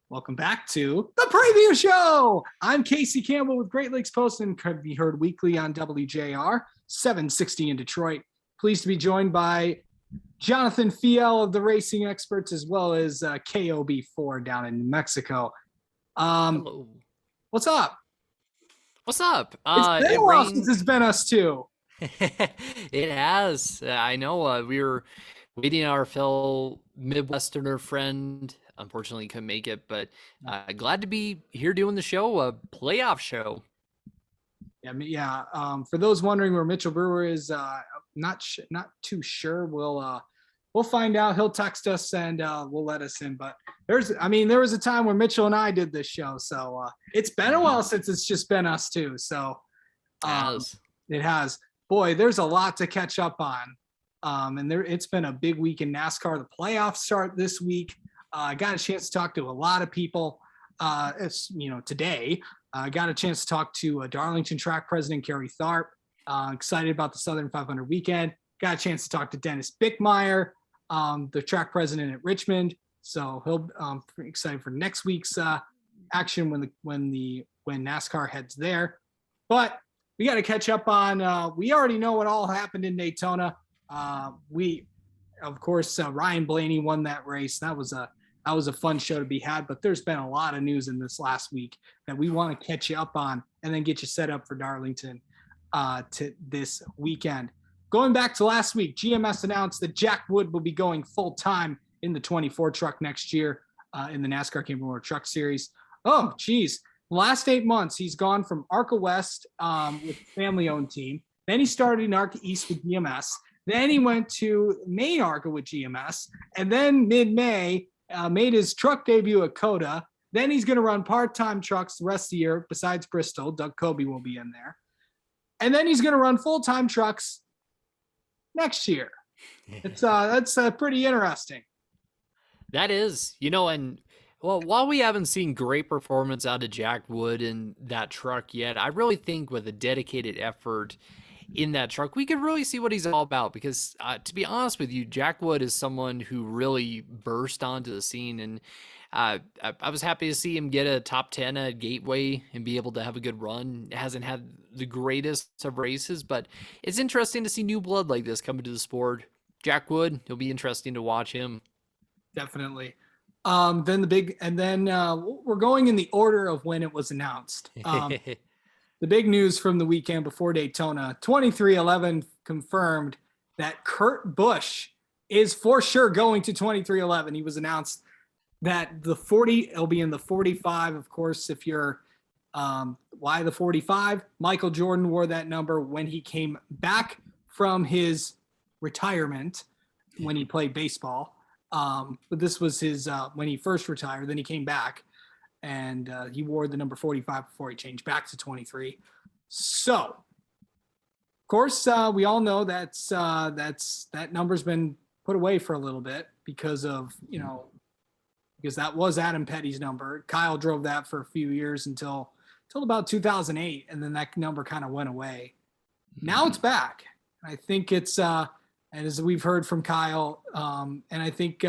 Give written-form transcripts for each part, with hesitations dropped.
Welcome back to the preview show. I'm Casey Campbell with Great Lakes Post and could be heard weekly on WJR 760 in Detroit. Pleased to be joined by Jonathan Fiel of the Racing Experts, as well as KOB4 down in New Mexico. Hello. What's up? What's up? It's been a while since it's been us two. It has. I know. We were waiting on our fellow Midwesterner friend. Unfortunately, couldn't make it, but glad to be here doing the show, a playoff show. Yeah. For those wondering where Mitchell Brewer is, not too sure. We'll find out. He'll text us and we'll let us in. But there was a time where Mitchell and I did this show, so it's been a while since it's just been us two. So it has. Boy, there's a lot to catch up on. And it's been a big week in NASCAR. The playoffs start this week. I got a chance to talk to a lot of people. Today I got a chance to talk to Darlington track president Kerry Tharp. Excited about the Southern 500 weekend. Got a chance to talk to Dennis Bickmeyer, the track president at Richmond. So he'll pretty excited for next week's action when NASCAR heads there. But we got to catch up on. We already know what all happened in Daytona. Of course, Ryan Blaney won that race. That was a fun show to be had, but there's been a lot of news in this last week that we want to catch you up on and then get you set up for Darlington to this weekend. Going back to last week, GMS announced that Jack Wood will be going full-time in the 24 truck next year in the NASCAR Camping World Truck Series. Oh, geez. Last 8 months, he's gone from ARCA West with family-owned team. Then he started in ARCA East with GMS. Then he went to main ARCA with GMS. And then mid-May, made his truck debut at COTA. Then he's going to run part-time trucks the rest of the year besides Bristol. Doug Kobe will be in there. And then he's going to run full-time trucks next year. That's pretty interesting. That is, and while we haven't seen great performance out of Jack Wood in that truck yet, I really think with a dedicated effort in that truck, we could really see what he's all about because to be honest with you, Jack Wood is someone who really burst onto the scene, and I was happy to see him get a top 10 at Gateway and be able to have a good run. Hasn't had the greatest of races, but it's interesting to see new blood like this come into the sport. Jack Wood, it'll be interesting to watch him. Definitely. Then we're going in the order of when it was announced. The big news from the weekend before Daytona, 2311 confirmed that Kurt Busch is for sure going to 2311. He was announced that it'll be in the 45. Of course, if you're, why the 45? Michael Jordan wore that number when he came back from his retirement when he played baseball. But this was his, when he first retired, then he came back. And he wore the number 45 before he changed back to 23. So, of course, we all know that number's been put away for a little bit because that was Adam Petty's number. Kyle drove that for a few years until about 2008, and then that number kind of went away. Now it's back. I think it's and as we've heard from Kyle, and I think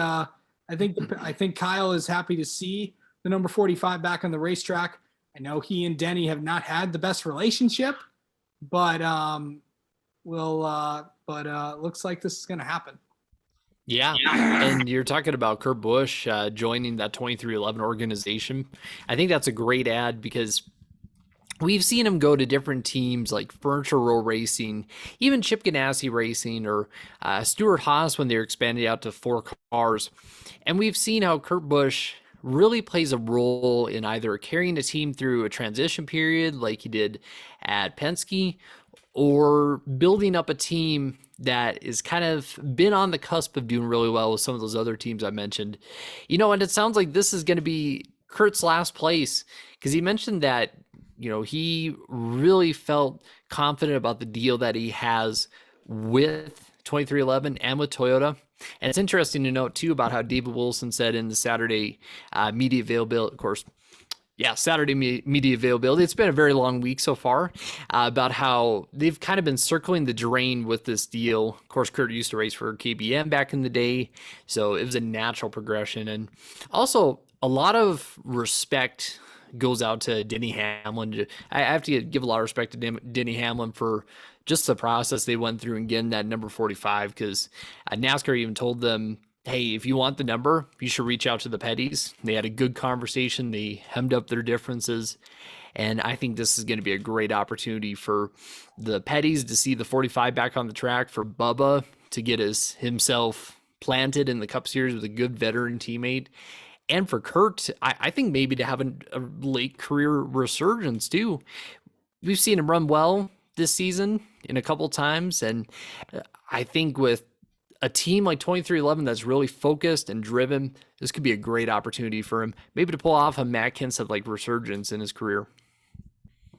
Kyle is happy to see the number 45 back on the racetrack. I know he and Denny have not had the best relationship, but looks like this is going to happen. Yeah. And you're talking about Kurt Busch joining that 2311 organization. I think that's a great ad because we've seen him go to different teams like Furniture Row Racing, even Chip Ganassi Racing, or Stuart Haas when they're expanding out to 4 cars. And we've seen how Kurt Busch really plays a role in either carrying a team through a transition period like he did at Penske, or building up a team that is kind of been on the cusp of doing really well with some of those other teams I mentioned. And it sounds like this is going to be Kurt's last place because he mentioned that, he really felt confident about the deal that he has with 2311 and with Toyota. And it's interesting to note, too, about how David Wilson said in the Saturday media availability, of course, Saturday media availability. It's been a very long week so far about how they've kind of been circling the drain with this deal. Of course, Kurt used to race for KBM back in the day, so it was a natural progression. And also, a lot of respect goes out to Denny Hamlin. I have to give a lot of respect to Denny Hamlin for just the process they went through and getting that number 45, because NASCAR even told them, hey, if you want the number, you should reach out to the Petties. They had a good conversation. They hemmed up their differences. And I think this is going to be a great opportunity for the Petties to see the 45 back on the track, for Bubba to get himself planted in the Cup Series with a good veteran teammate, and for Kurt, I think maybe to have a late career resurgence too. We've seen him run well this season in a couple times, and I think with a team like 2311 that's really focused and driven, this could be a great opportunity for him, maybe to pull off a Matt Kenseth like resurgence in his career.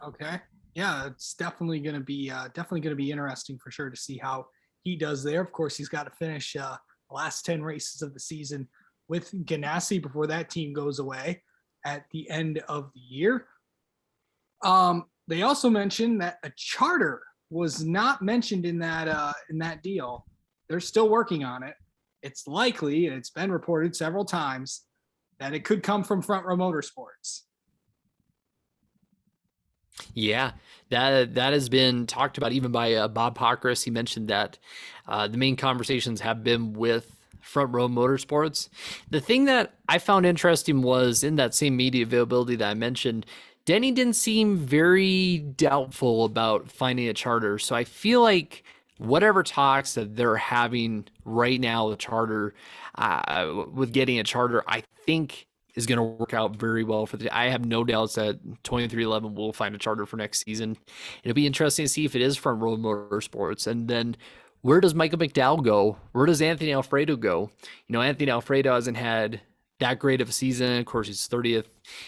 Okay. Yeah, it's definitely going to be interesting for sure to see how he does there. Of course, he's got to finish the last 10 races of the season with Ganassi before that team goes away at the end of the year. They also mentioned that a charter was not mentioned in that deal. They're still working on it. It's likely, and it's been reported several times, that it could come from Front Row Motorsports. Yeah, that has been talked about even by Bob Pockris. He mentioned that the main conversations have been with Front Row Motorsports. The thing that I found interesting was in that same media availability that I mentioned, Denny didn't seem very doubtful about finding a charter. So I feel like whatever talks that they're having right now, the charter, with getting a charter, I think is going to work out very well for I have no doubts that 2311 will find a charter for next season. It'll be interesting to see if it is Front Row Motorsports. And then where does Michael McDowell go? Where does Anthony Alfredo go? Anthony Alfredo hasn't had that great of a season. Of course, he's 30th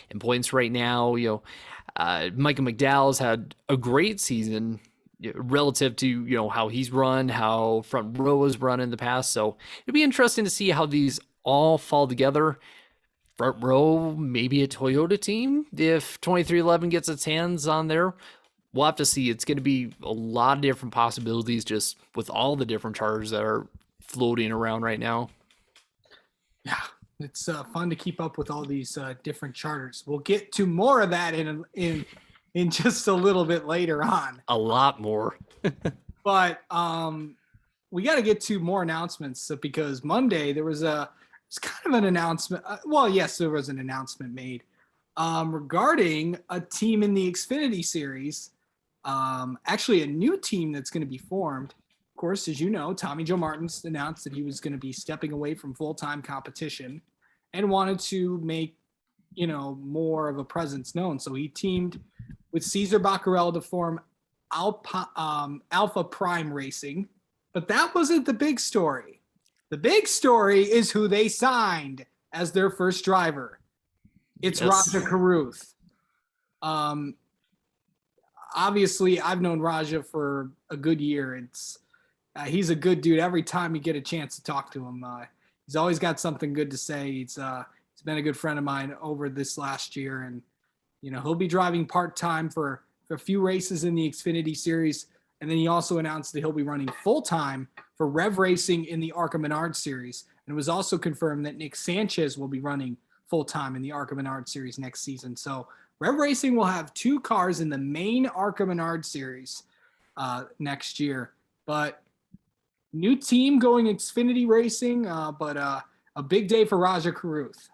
in points right now. Michael McDowell's had a great season relative to, how he's run, how Front Row has run in the past. So it'll be interesting to see how these all fall together. Front Row, maybe a Toyota team if 2311 gets its hands on there. We'll have to see. It's going to be a lot of different possibilities just with all the different charters that are floating around right now. Yeah, it's fun to keep up with all these different charters. We'll get to more of that in just a little bit later on. A lot more. But we got to get to more announcements because Monday there was it's kind of an announcement. Well, yes, there was an announcement made regarding a team in the Xfinity Series. Actually, a new team that's going to be formed. Of course, as you know, Tommy Joe Martins announced that he was going to be stepping away from full-time competition and wanted to make, more of a presence known. So he teamed with Cesar Becquerel to form Alpha Prime Racing. But that wasn't the big story. The big story is who they signed as their first driver. It's Raja Caruth. Obviously, I've known Raja for a good year. He's a good dude. Every time you get a chance to talk to him, he's always got something good to say. He's been a good friend of mine over this last year, and he'll be driving part-time for a few races in the Xfinity Series. And then he also announced that he'll be running full-time for Rev Racing in the ARCA Menard Series. And it was also confirmed that Nick Sanchez will be running full-time in the ARCA Menard Series next season. So Rev Racing will have 2 cars in the main ARCA Menard Series next year. But new team going Xfinity Racing, but a big day for Raja Caruth.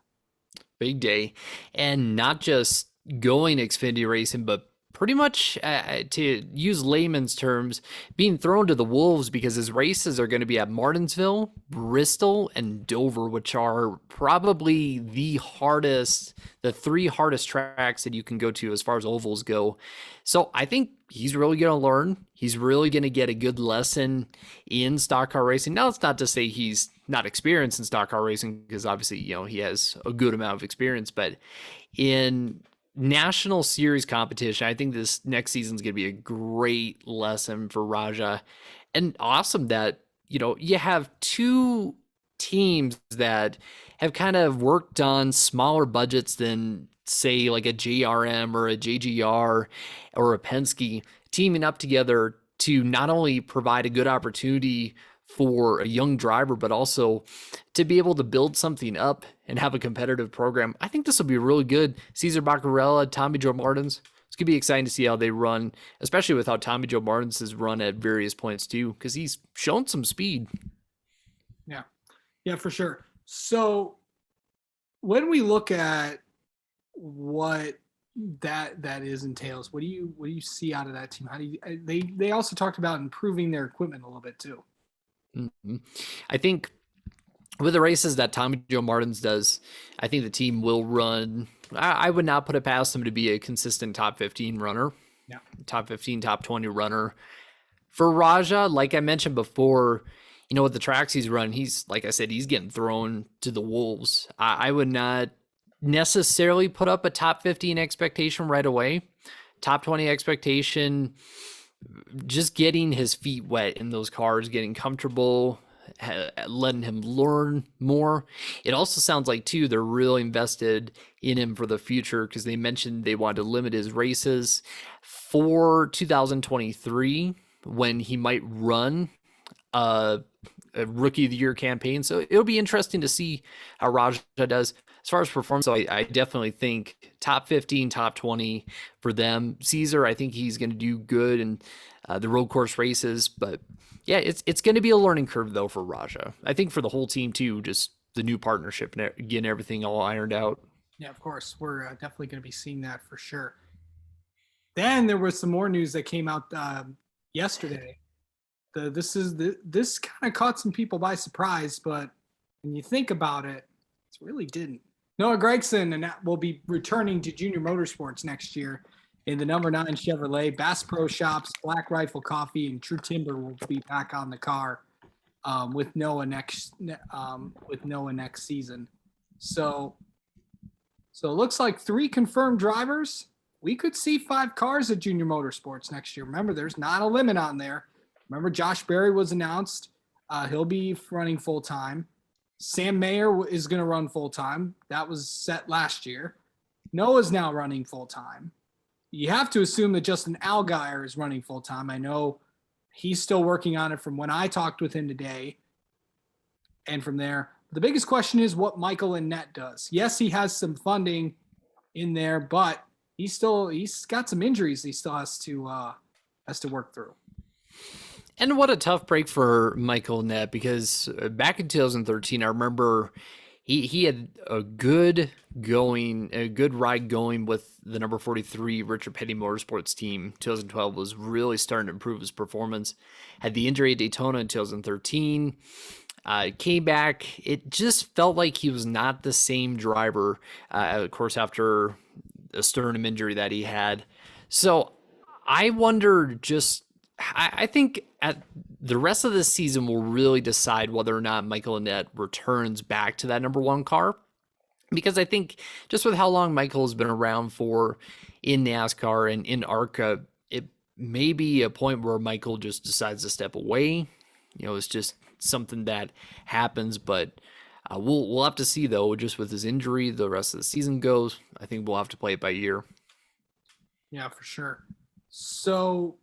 Big day. And not just going Xfinity Racing, but pretty much, to use layman's terms, being thrown to the wolves because his races are going to be at Martinsville, Bristol, and Dover, which are probably the 3 hardest tracks that you can go to as far as ovals go. So I think he's really going to learn. He's really going to get a good lesson in stock car racing. Now, it's not to say he's not experienced in stock car racing, because obviously, he has a good amount of experience, but in National Series competition, I think this next season is going to be a great lesson for Raja. And awesome that, you have 2 teams that have kind of worked on smaller budgets than, say, like a JRM or a JGR or a Penske, teaming up together to not only provide a good opportunity for a young driver, but also to be able to build something up and have a competitive program. I think this will be really good. Cesar Baccarella, Tommy Joe Martins. It's going to be exciting to see how they run, especially with how Tommy Joe Martins has run at various points too, because he's shown some speed. Yeah. Yeah, for sure. So when we look at what that is entails, what do you see out of that team? How do you, they also talked about improving their equipment a little bit too. Mm-hmm. I think with the races that Tommy Joe Martins does, I think the team will run. I would not put it past them to be a consistent top 15 runner. Yeah. Top 15, top 20 runner. For Raja, like I mentioned before, with the tracks he's run, he's, like I said, he's getting thrown to the wolves. I would not necessarily put up a top 15 expectation right away. Top 20 expectation, just getting his feet wet in those cars, getting comfortable, letting him learn more. It also sounds like, too, they're really invested in him for the future because they mentioned they want to limit his races for 2023 when he might run a rookie of the year campaign. So it'll be interesting to see how Raja does as far as performance. So I definitely think top 15, top 20 for them. Caesar, I think he's going to do good in the road course races, but yeah, it's going to be a learning curve though for Raja. I think for the whole team too, just the new partnership and getting everything all ironed out. Yeah, of course. We're definitely going to be seeing that for sure. Then there was some more news that came out yesterday. This kind of caught some people by surprise, but when you think about it, it really didn't. Noah Gragson will be returning to Junior Motorsports next year in the number 9 Chevrolet. Bass Pro Shops, Black Rifle Coffee, and True Timber will be back on the car with Noah next season. So it looks like 3 confirmed drivers. We could see 5 cars at Junior Motorsports next year. Remember, there's not a limit on there. Remember, Josh Berry was announced. He'll be running full-time. Sam Mayer is going to run full-time. That was set last year. Noah's now running full-time. You have to assume that Justin Allgaier is running full-time. I know he's still working on it from when I talked with him today. And from there, the biggest question is what Michael Annett does. Yes, he has some funding in there, but he's got some injuries he still has to work through. And what a tough break for Michael Annett, because back in 2013, I remember he had a good ride going with the number 43 Richard Petty Motorsports team. 2012 was really starting to improve his performance. Had the injury at Daytona in 2013. Came back. It just felt like he was not the same driver, of course, after a sternum injury that he had. So I wonder I think at the rest of this season will really decide whether or not Michael Annett returns back to that number 1 car. Because I think just with how long Michael has been around for in NASCAR and in ARCA, it may be a point where Michael just decides to step away. It's just something that happens, but we'll have to see though, just with his injury, the rest of the season goes. I think we'll have to play it by ear. Yeah, for sure. So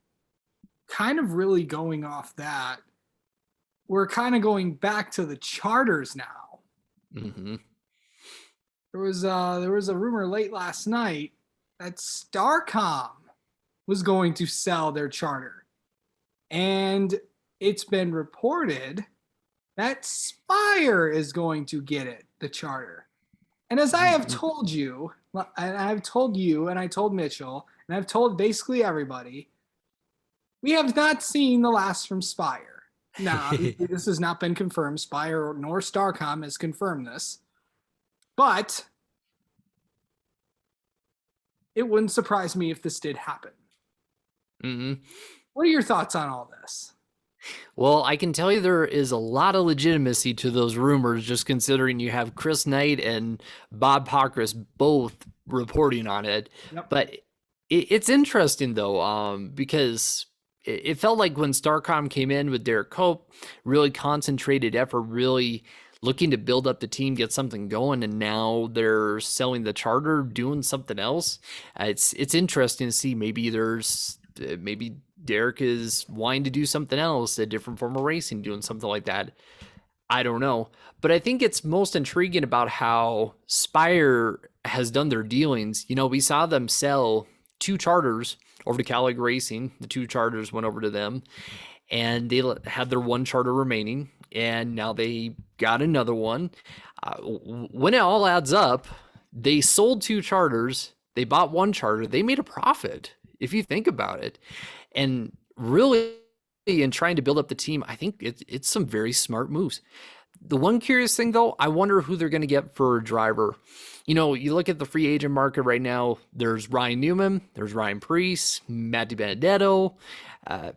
kind of really going off that, we're kind of going back to the charters now. Mm-hmm. There was a rumor late last night that Starcom was going to sell their charter, and it's been reported that Spire is going to get the charter. And as I have told you, and I've told you, and I told Mitchell, and I've told basically everybody, we have not seen the last from Spire. Now, this has not been confirmed. Spire nor Starcom has confirmed this. But it wouldn't surprise me if this did happen. Mm-hmm. What are your thoughts on all this? Well, I can tell you there is a lot of legitimacy to those rumors, just considering you have Chris Knight and Bob Pockris both reporting on it. Yep. But it's interesting, though, because it felt like when Starcom came in with Derek Cope, really concentrated effort, really looking to build up the team, get something going, and now they're selling the charter, doing something else. It's interesting to see. Maybe Derek is wanting to do something else, a different form of racing, doing something like that. I don't know. But I think it's most intriguing about how Spire has done their dealings. You know, we saw them sell 2 charters over to Cali Racing. The 2 charters went over to them, and they had their 1 charter remaining, and now they got another one. When it all adds up, they sold 2 charters, they bought 1 charter, they made a profit, if you think about it. And really, in trying to build up the team, I think it's some very smart moves. The one curious thing, though, I wonder who they're going to get for a driver. You know, you look at the free agent market right now, there's Ryan Newman, there's Ryan Preece, Matt DiBenedetto,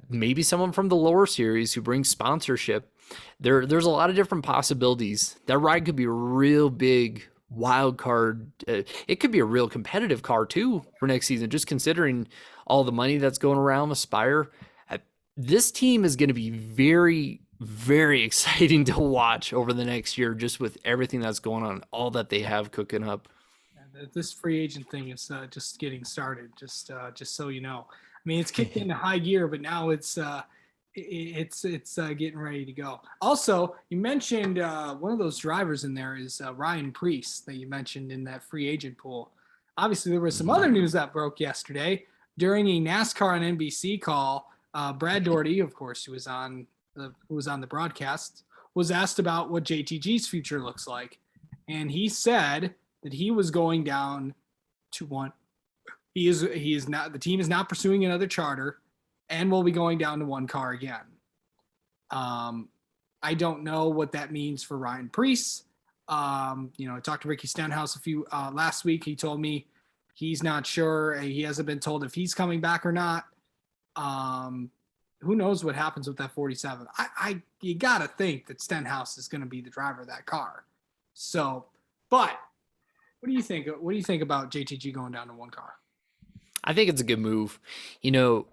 maybe someone from the lower series who brings sponsorship. There's a lot of different possibilities. That ride could be a real big wild card. It could be a real competitive car, too, for next season, just considering all the money that's going around with Spire. This team is going to be very, very exciting to watch over the next year, just with everything that's going on, all that they have cooking up. This free agent thing is just getting started. Just so you know, I mean, it's kicked into high gear, but now it's getting ready to go. Also, you mentioned one of those drivers in there is Ryan Preece that you mentioned in that free agent pool. Obviously, there was some other news that broke yesterday during a NASCAR on NBC call. Brad Doherty, of course, who was on the broadcast, was asked about what JTG's future looks like, and he said that he was going down to one. He is not. The team is not pursuing another charter, and will be going down to 1 car again. I don't know what that means for Ryan Preece. I talked to Ricky Stenhouse last week. He told me he's not sure. He hasn't been told if he's coming back or not. Who knows what happens with that 47? You gotta think that Stenhouse is going to be the driver of that car. So, but what do you think? What do you think about JTG going down to 1 car? I think it's a good move. You know,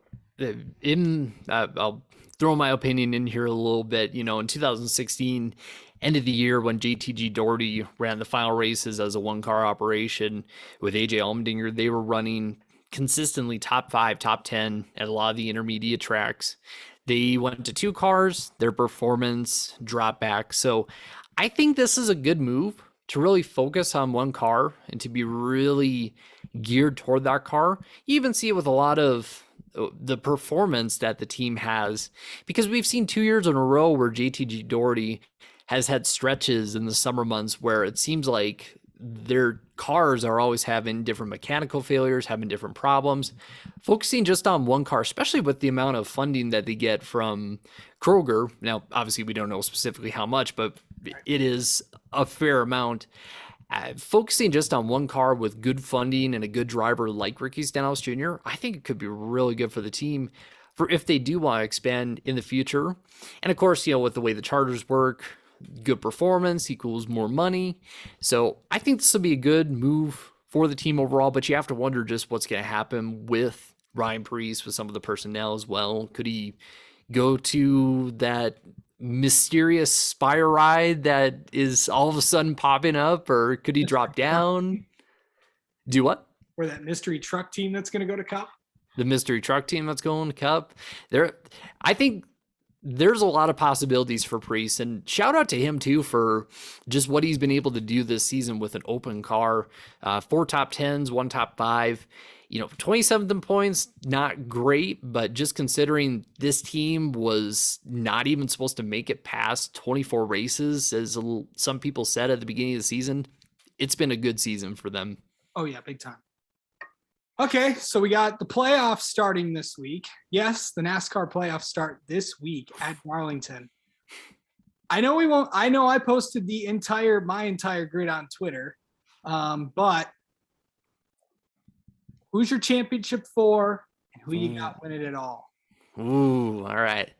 I'll throw my opinion in here a little bit. You know, in 2016, end of the year when JTG Doherty ran the final races as a 1-car operation with AJ Allmendinger, they were running consistently top 5, top 10 at a lot of the intermediate tracks. They went to 2 cars, their performance dropped back. So I think this is a good move to really focus on 1 car and to be really geared toward that car. You even see it with a lot of the performance that the team has, because we've seen 2 years in a row where JTG Doherty has had stretches in the summer months where it seems like their cars are always having different mechanical failures, having different problems. Focusing just on 1 car, especially with the amount of funding that they get from Kroger. Now, obviously, we don't know specifically how much, but it is a fair amount. Focusing just on 1 car with good funding and a good driver like Ricky Stenhouse Jr., I think it could be really good for the team for if they do want to expand in the future. And of course, with the way the charters work, good performance equals more money. So I think this will be a good move for the team overall, but you have to wonder just what's going to happen with Ryan Preece, with some of the personnel as well. Could he go to that mysterious Spire ride that is all of a sudden popping up, or could he drop down? Do what? Or that mystery truck team that's going to go to Cup? The mystery truck team that's going to Cup. I think there's a lot of possibilities for Preece, and shout out to him too for just what he's been able to do this season with an open car. 4 top 10s, 1 top 5. 27th in points, not great, but just considering this team was not even supposed to make it past 24 races, as some people said at the beginning of the season, it's been a good season for them. Oh yeah, big time. Okay, so we got the playoffs starting this week. Yes, the NASCAR playoffs start this week at Darlington. I know we won't. I know I posted my entire grid on Twitter, but who's your championship for, and who you got winning it all? Ooh, all right.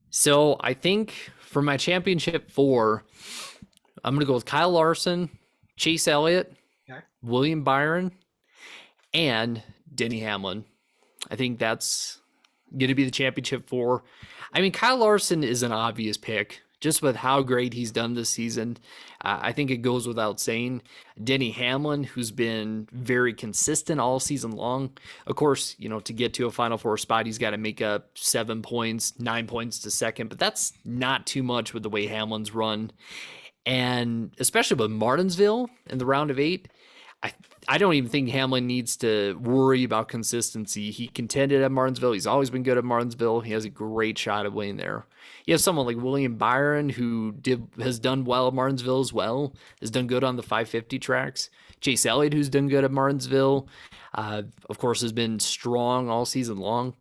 So I think for my championship 4, I'm going to go with Kyle Larson, Chase Elliott, okay, William Byron, and Denny Hamlin. I think that's going to be the championship 4. I mean, Kyle Larson is an obvious pick just with how great he's done this season. I think it goes without saying. Denny Hamlin, who's been very consistent all season long. Of course, to get to a Final Four spot, he's got to make up 7 points, 9 points to second, but that's not too much with the way Hamlin's run. And especially with Martinsville in the round of 8, I don't even think Hamlin needs to worry about consistency. He contended at Martinsville. He's always been good at Martinsville. He has a great shot at winning there. You have someone like William Byron, who has done well at Martinsville as well, has done good on the 550 tracks. Chase Elliott, who's done good at Martinsville, of course, has been strong all season long.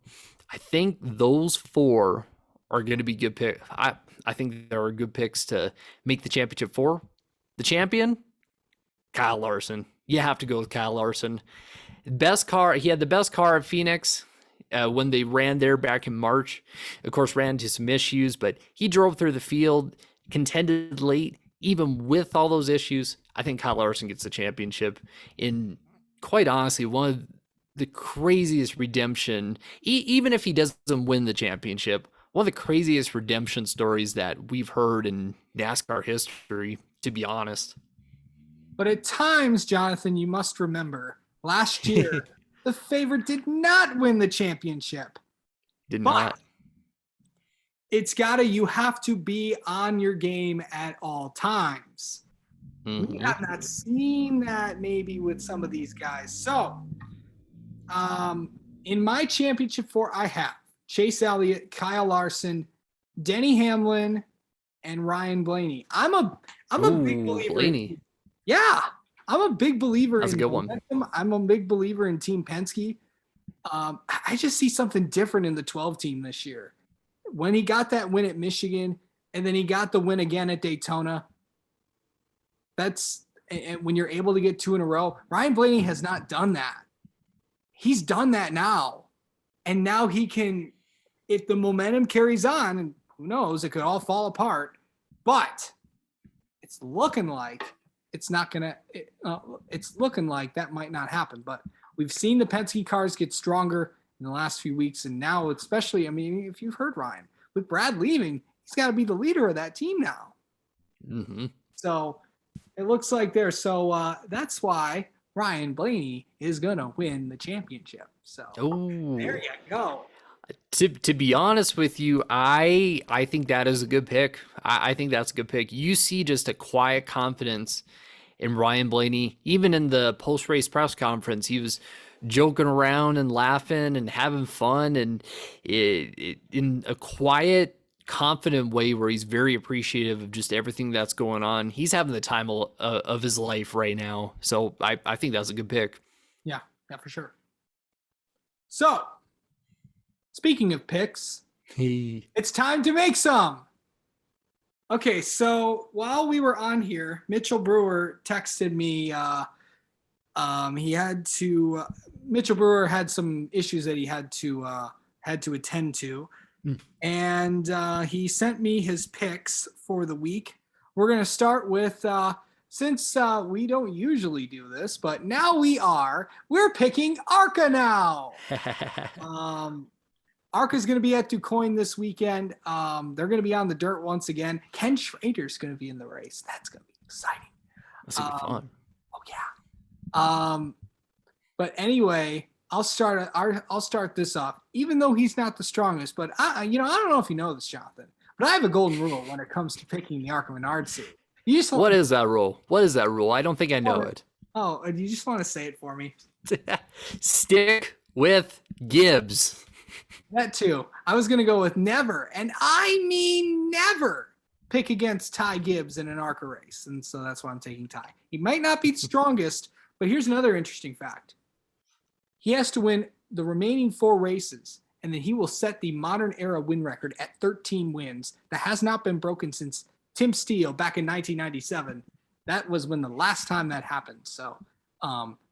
I think those 4 are going to be good picks. I think there are good picks to make the championship 4. The champion, Kyle Larson. You have to go with Kyle Larson. Best car. He had the best car at Phoenix when they ran there back in March. Of course, ran into some issues, but he drove through the field, contended late, even with all those issues. I think Kyle Larson gets the championship in, quite honestly, one of the craziest redemption, even if he doesn't win the championship, one of the craziest redemption stories that we've heard in NASCAR history, to be honest. But at times, Jonathan, you must remember, last year, the favorite did not win the championship. Did not. You have to be on your game at all times. Mm-hmm. We have not seen that maybe with some of these guys. So, in my championship 4, I have Chase Elliott, Kyle Larson, Denny Hamlin, and Ryan Blaney. I'm a big believer. Blaney. Yeah, I'm a big believer. That's a good one. I'm a big believer in Team Penske. I just see something different in the 12 team this year. When he got that win at Michigan, and then he got the win again at Daytona. And when you're able to get 2 in a row, Ryan Blaney has not done that. He's done that now. And now he can, if the momentum carries on, and who knows, it could all fall apart, but it's looking like it's looking like that might not happen. But we've seen the Penske cars get stronger in the last few weeks. And now, especially, if you've heard Ryan, with Brad leaving, he's got to be the leader of that team now. Mm-hmm. So it looks like there. So that's why Ryan Blaney is going to win the championship. So there you go. To be honest with you, I think that is a good pick. I think that's a good pick. You see just a quiet confidence in Ryan Blaney. Even in the post-race press conference, he was joking around and laughing and having fun, and in a quiet, confident way where he's very appreciative of just everything that's going on. He's having the time of his life right now. So I think that's a good pick. Yeah, for sure. So, speaking of picks, it's time to make some. Okay, so while we were on here, Mitchell Brewer texted me. Mitchell Brewer had some issues that he had to attend to, and he sent me his picks for the week. We're gonna start with since we don't usually do this, but now we're picking ARCA now. ARCA's going to be at DuQuoin this weekend. They're going to be on the dirt once again. Ken Schrader's going to be in the race. That's going to be exciting. That's going to be fun. Oh, yeah. But anyway, I'll start this off, even though he's not the strongest. But I don't know if you know this, Jonathan, but I have a golden rule when it comes to picking the ARCA Menard seat. What is that rule? I don't think I know it. Oh, do you just want to say it for me? Stick with Gibbs. That too. I was going to go with never, and I mean never, pick against Ty Gibbs in an ARCA race. And so that's why I'm taking Ty. He might not be the strongest, but here's another interesting fact. He has to win the remaining 4 races, and then he will set the modern era win record at 13 wins. That has not been broken since Tim Steele back in 1997. That was when the last time that happened. So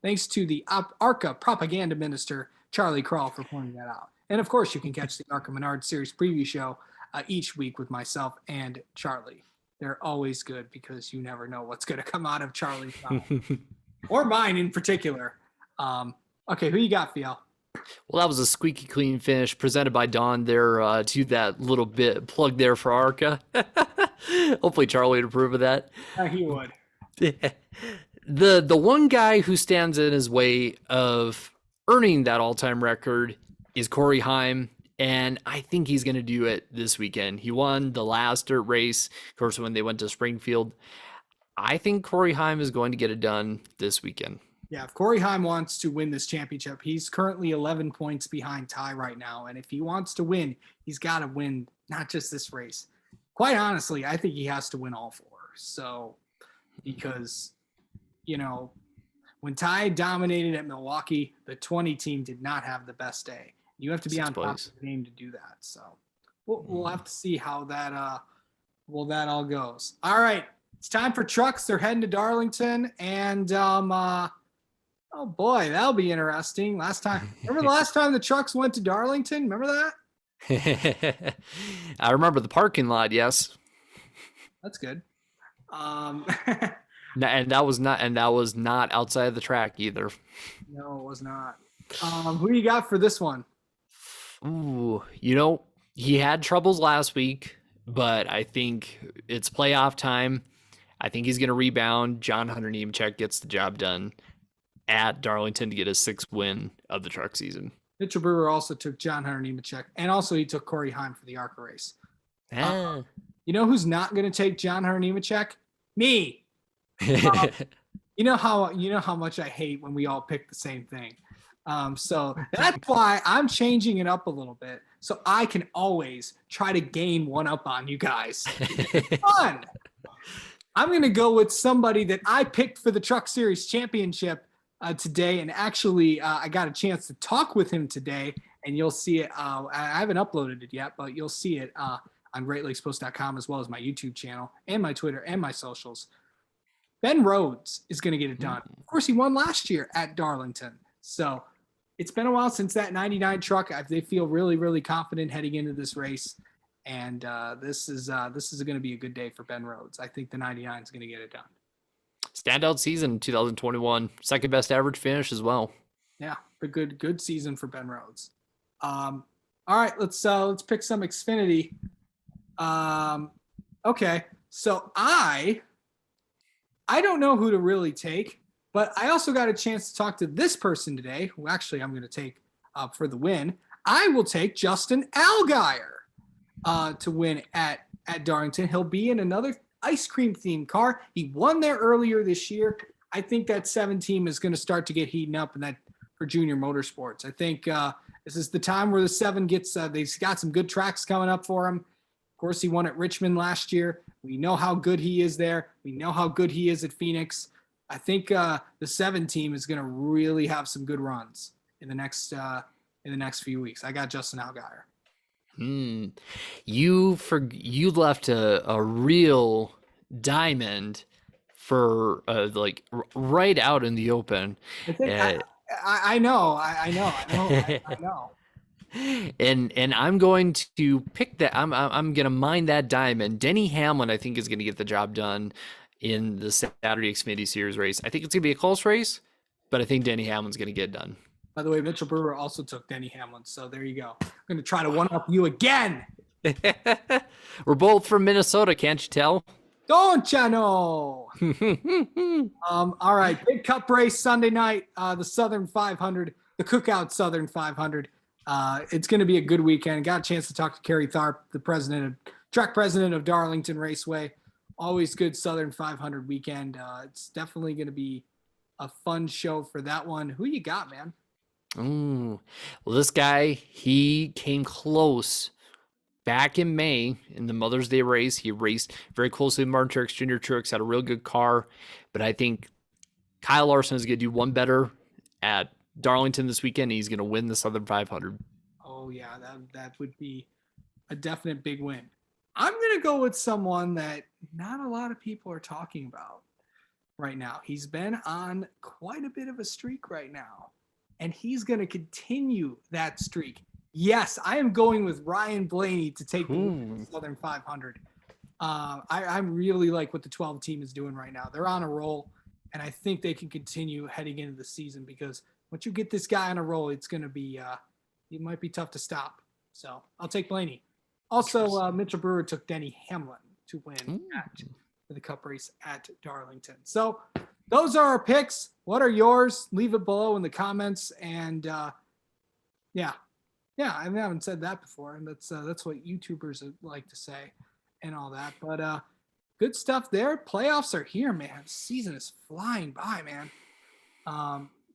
thanks to the ARCA propaganda minister, Charlie Crawl, for pointing that out. And of course, you can catch the ARCA Menard Series preview show each week with myself and Charlie. They're always good because you never know what's going to come out of Charlie's mouth. Or mine in particular. Okay, who you got, Fiel? Well, that was a squeaky clean finish presented by Don there to that little bit plug there for ARCA. Hopefully Charlie would approve of that. He would. The one guy who stands in his way of earning that all-time record is Corey Heim, and I think he's going to do it this weekend. He won the last dirt race, of course, when they went to Springfield. I think Corey Heim is going to get it done this weekend. Yeah, if Corey Heim wants to win this championship, he's currently 11 points behind Ty right now. And if he wants to win, he's got to win not just this race. Quite honestly, I think he has to win all four. So, because, you know, when Ty dominated at Milwaukee, the 20 team did not have the best day. You have to be on top of the game to do that. So we'll have to see how that all goes. All right. It's time for trucks. They're heading to Darlington, and oh boy, that'll be interesting. Remember the last time the trucks went to Darlington? Remember that? I remember the parking lot. Yes, that's good. And that was not outside of the track either. No, it was not. Who you got for this one? Ooh, he had troubles last week, but I think it's playoff time. I think he's going to rebound. John Hunter Nemechek gets the job done at Darlington to get his 6th win of the truck season. Mitchell Brewer also took John Hunter Nemechek, and also he took Corey Heim for the ARCA race. You know who's not going to take John Hunter Nemechek? Me. You know how much I hate when we all pick the same thing. So that's why I'm changing it up a little bit, so I can always try to gain one up on you guys. Fun. I'm going to go with somebody that I picked for the Truck Series Championship today, and actually I got a chance to talk with him today, and you'll see it. I haven't uploaded it yet, but you'll see it on GreatLakesPost.com, as well as my YouTube channel and my Twitter and my socials. Ben Rhodes is going to get it done. Of course, he won last year at Darlington. So it's been a while since that 99 truck. They feel really, really confident heading into this race. And this is going to be a good day for Ben Rhodes. I think the 99 is going to get it done. Standout season 2021, second best average finish as well. Yeah, a good season for Ben Rhodes. All right, let's pick some Xfinity. Okay, so I don't know who to really take, but I also got a chance to talk to this person today, who actually I'm going to take for the win. I will take Justin Allgaier to win at Darlington. He'll be in another ice cream themed car. He won there earlier this year. I think that 7 team is going to start to get heating up, and that for Junior Motorsports. I think this is the time where the 7 gets. They've got some good tracks coming up for him. Of course, he won at Richmond last year. We know how good he is there. We know how good he is at Phoenix. I think the 7 team is going to really have some good runs in the next few weeks. I got Justin Allgaier. You left a real diamond for right out in the open. I know. And I'm going to pick that. I'm going to mine that diamond. Denny Hamlin, I think, is going to get the job done in the Saturday Xfinity Series race. I think it's going to be a close race, but I think Denny Hamlin's going to get it done. By the way, Mitchell Brewer also took Denny Hamlin, so there you go. I'm going to try to one-up you again. We're both from Minnesota, can't you tell? Don't you know? All right, big Cup race Sunday night, the Southern 500, the Cookout Southern 500. It's going to be a good weekend. Got a chance to talk to Kerry Tharp, the track president of Darlington Raceway. Always good Southern 500 weekend. It's definitely going to be a fun show for that one. Who you got, man? Well, this guy, he came close back in May in the Mother's Day race. He raced very closely with Martin Truex Jr. Truex had a real good car, but I think Kyle Larson is going to do one better at Darlington this weekend. He's going to win the Southern 500. Oh yeah, that would be a definite big win. I'm going to go with someone that not a lot of people are talking about right now. He's been on quite a bit of a streak right now, and he's going to continue that streak. Yes, I am going with Ryan Blaney to take the Southern 500. I really like what the 12 team is doing right now. They're on a roll, and I think they can continue heading into the season, because once you get this guy on a roll, it's going to be it might be tough to stop. So I'll take Blaney. Also, Mitchell Brewer took Denny Hamlin to win Ooh. at the Cup race at Darlington. So those are our picks. What are yours? Leave it below in the comments. And yeah, I haven't said that before, and that's what YouTubers like to say and all that. But good stuff there. Playoffs are here, man. Season is flying by, man.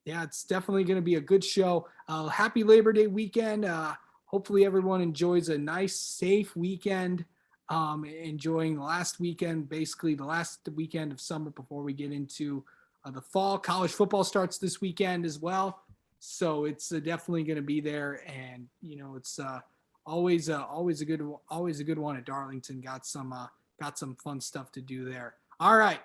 Yeah, it's definitely going to be a good show. Happy Labor Day weekend. Hopefully everyone enjoys a nice, safe weekend. Enjoying the last weekend, basically the last weekend of summer before we get into the fall. College football starts this weekend as well. So it's definitely going to be there. And, it's always a good one at Darlington. Got some fun stuff to do there. All right.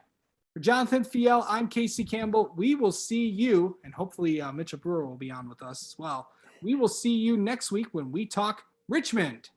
For Jonathan Fiel, I'm Casey Campbell. We will see you, and hopefully Mitchell Brewer will be on with us as well. We will see you next week when we talk Richmond.